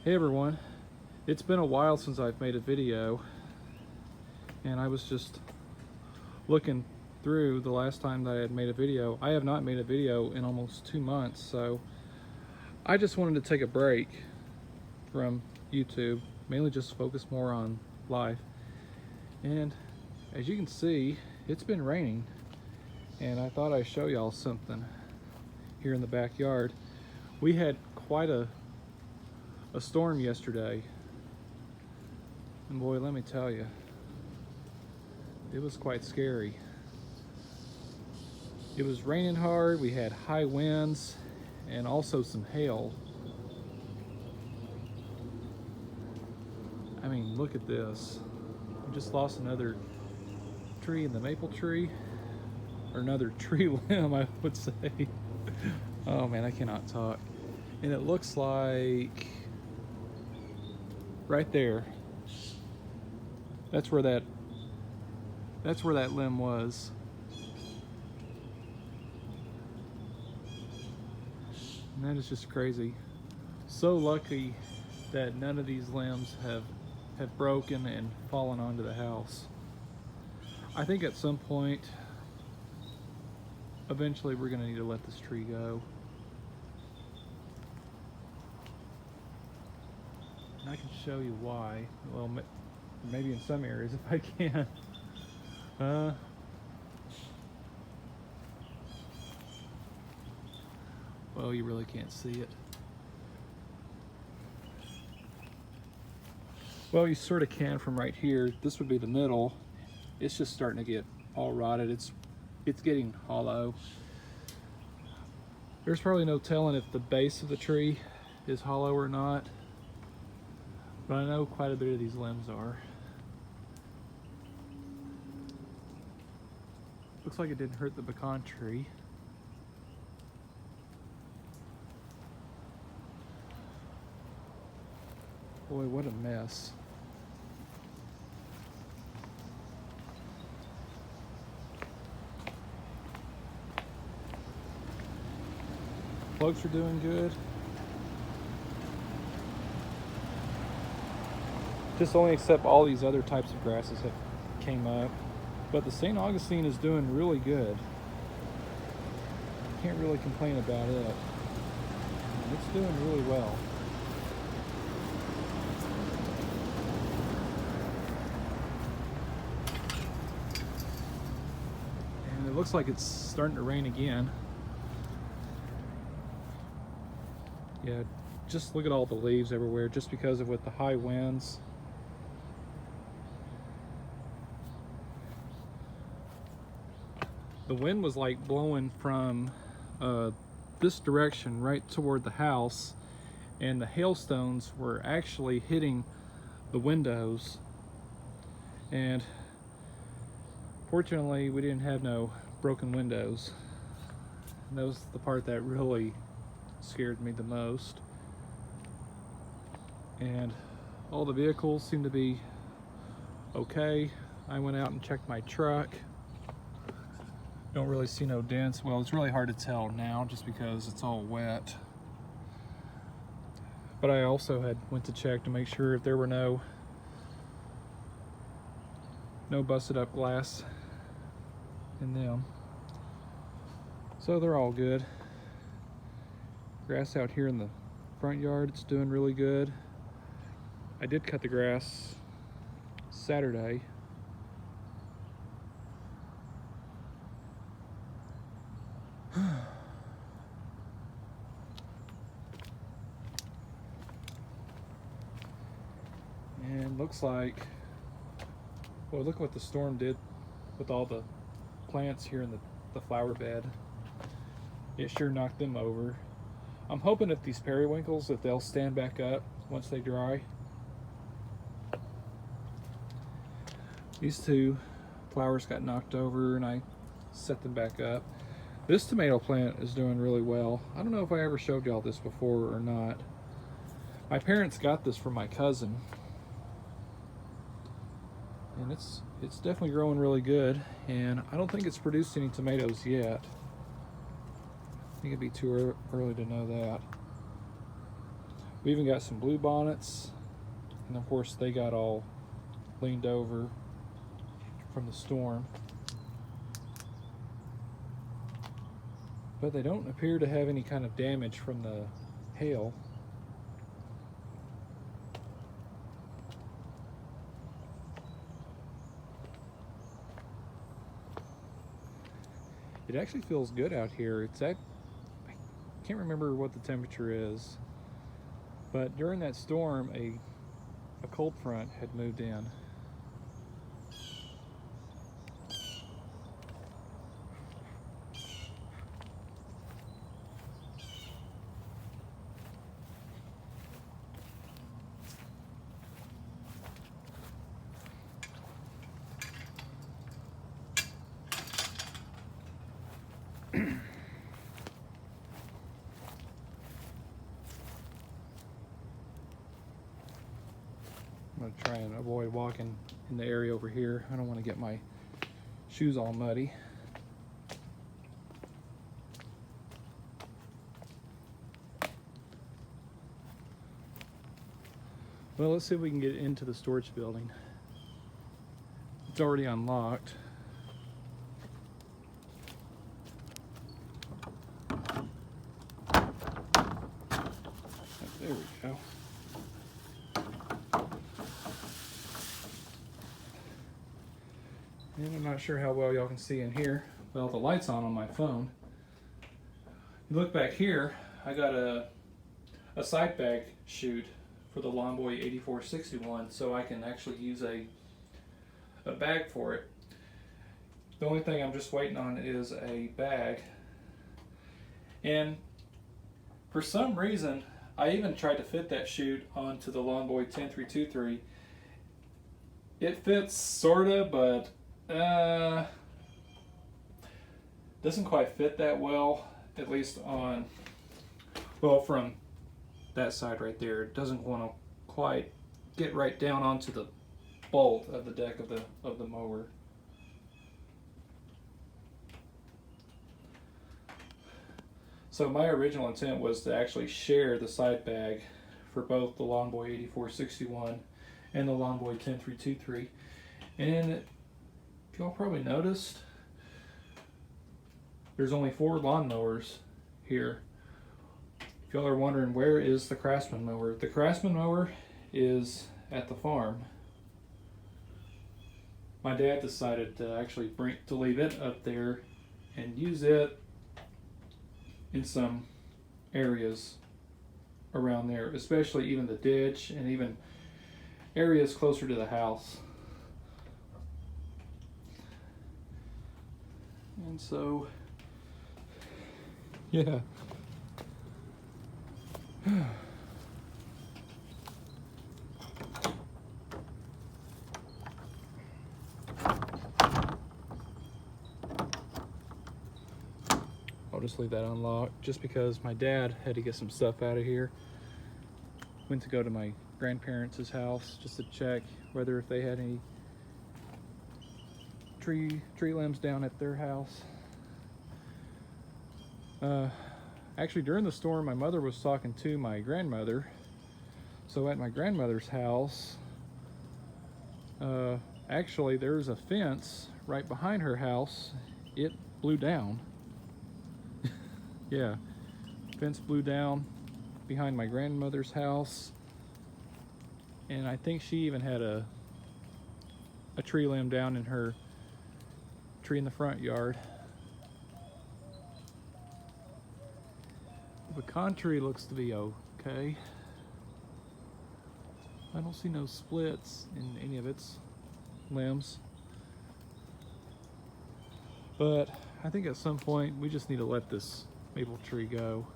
Hey everyone, it's been a while since I've made a video, and I was just looking through the last time that I had made a video. I have not made a video in almost 2 months, so I just wanted to take a break from YouTube, mainly just focus more on life. And as you can see, it's been raining, and I thought I'd show y'all something here in the backyard. We had quite a storm yesterday, and boy, let me tell you, it was quite scary. It was raining hard, we had high winds, and also some hail. I mean, look at this. We just lost another tree in the maple tree, or another tree limb, I would say. Oh man, I cannot talk. And it looks like right there, that's where that limb was. And that is just crazy. So lucky that none of these limbs have broken and fallen onto the house. I think at some point, eventually we're gonna need to let this tree go. And I can show you why. Well, maybe in some areas if I can. Well, you really can't see it. Well, you sort of can from right here. This would be the middle. It's just starting to get all rotted. It's getting hollow. There's probably no telling if the base of the tree is hollow or not, but I know quite a bit of these limbs are. Looks like it didn't hurt the pecan tree. Boy, what a mess. Folks are doing good. Just only except all these other types of grasses have came up. But the St. Augustine is doing really good. Can't really complain about it. It's doing really well. And it looks like it's starting to rain again. Yeah, just look at all the leaves everywhere, just because of with the high winds. The wind was like blowing from this direction right toward the house, and the hailstones were actually hitting the windows. And fortunately, we didn't have no broken windows. And that was the part that really scared me the most. And all the vehicles seem to be okay. I went out and checked my truck. Don't really see no dents. Well, it's really hard to tell now just because it's all wet. But I also went to check to make sure if there were no busted up glass in them. So they're all good. Grass out here in the front yard, it's doing really good. I did cut the grass Saturday. And looks like, well, look what the storm did with all the plants here in the flower bed. It sure knocked them over. I'm hoping if these periwinkles, if they'll stand back up once they dry. These two flowers got knocked over and I set them back up. This tomato plant is doing really well. I don't know if I ever showed y'all this before or not. My parents got this from my cousin, and it's definitely growing really good, and I don't think it's produced any tomatoes yet. I think it'd be too early to know that. We even got some blue bonnets, and of course they got all leaned over from the storm. But they don't appear to have any kind of damage from the hail. It actually feels good out here. I can't remember what the temperature is, but during that storm, a cold front had moved in. I'm going to try and avoid walking in the area over here. I don't want to get my shoes all muddy. Well, let's see if we can get into the storage building. It's already unlocked. There we go. And I'm not sure how well y'all can see in here. Well, the light's on my phone. You look back here, I got a side bag chute for the Lawn Boy 8461, so I can actually use a bag for it. The only thing I'm just waiting on is a bag. And for some reason, I even tried to fit that chute onto the Lawn Boy 10323. It fits sorta, but doesn't quite fit that well, at least on, well, from that side right there. It doesn't want to quite get right down onto the bolt of the deck of the mower. So my original intent was to actually share the side bag for both the Lawn Boy 8461 and the Lawn Boy 10323. And y'all probably noticed there's only 4 lawnmowers here. If y'all are wondering, where is the Craftsman mower? The Craftsman mower is at the farm. My dad decided to actually leave it up there and use it in some areas around there, especially even the ditch and even areas closer to the house. And so, yeah. I'll just leave that unlocked just because my dad had to get some stuff out of here. Went to go to my grandparents' house just to check whether if they had any tree limbs down at their house. Actually, during the storm, my mother was talking to my grandmother. So at my grandmother's house, actually there's a fence right behind her house. It blew down. Yeah, fence blew down behind my grandmother's house, and I think she even had a tree limb down in her tree in the front yard. The pecan tree looks to be okay. I don't see no splits in any of its limbs, but I think at some point we just need to let this maple tree go.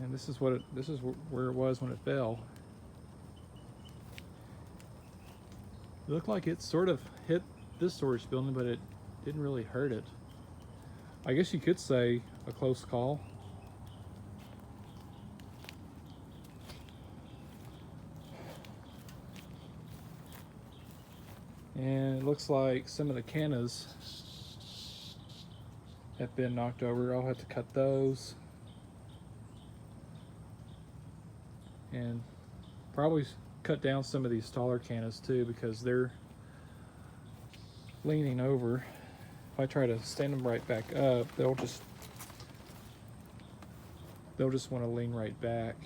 And this is where it was when it fell. It looked like it sort of hit this storage building, but it didn't really hurt it. I guess you could say a close call. And it looks like some of the cannas have been knocked over. I'll have to cut those. And probably cut down some of these taller cannas too, because they're leaning over. If I try to stand them right back up, they'll just want to lean right back.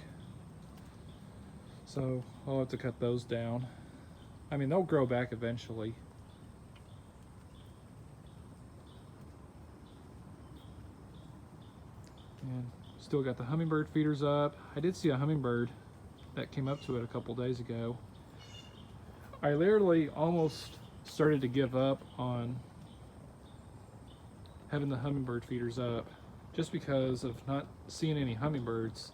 So I'll have to cut those down. I mean, they'll grow back eventually. And still got the hummingbird feeders up. I did see a hummingbird that came up to it a couple days ago. I literally almost started to give up on having the hummingbird feeders up just because of not seeing any hummingbirds.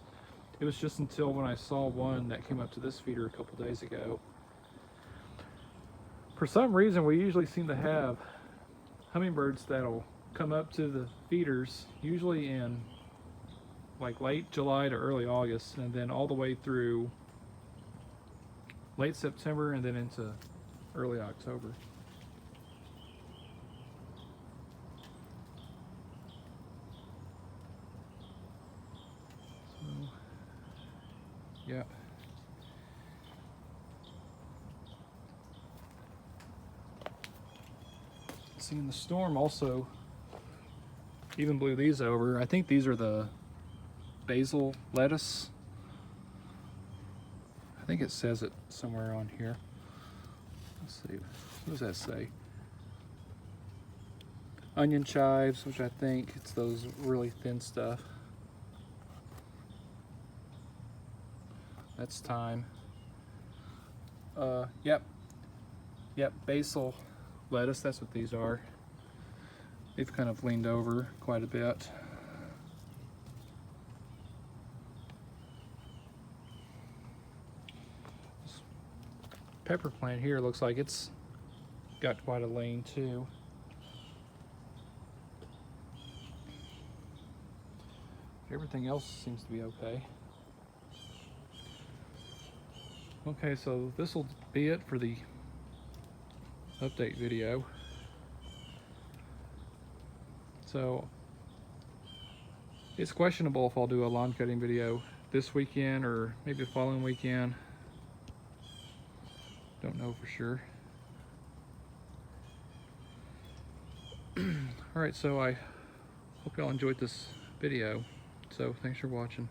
It was just until when I saw one that came up to this feeder a couple days ago. For some reason, we usually seem to have hummingbirds that'll come up to the feeders, usually in like late July to early August, and then all the way through late September and then into early October. So, yeah. Seeing the storm also even blew these over. I think these are the basil lettuce. I think it says it somewhere on here. Let's see, what does that say? Onion chives, which I think it's those really thin stuff. That's thyme. Yep, basil lettuce, that's what these are. They've kind of leaned over quite a bit. This pepper plant here looks like it's got quite a lean too. Everything else seems to be okay. Okay, so this will be it for the update video. So it's questionable if I'll do a lawn cutting video this weekend or maybe the following weekend. Don't know for sure. Alright, so I hope y'all enjoyed this video. So thanks for watching.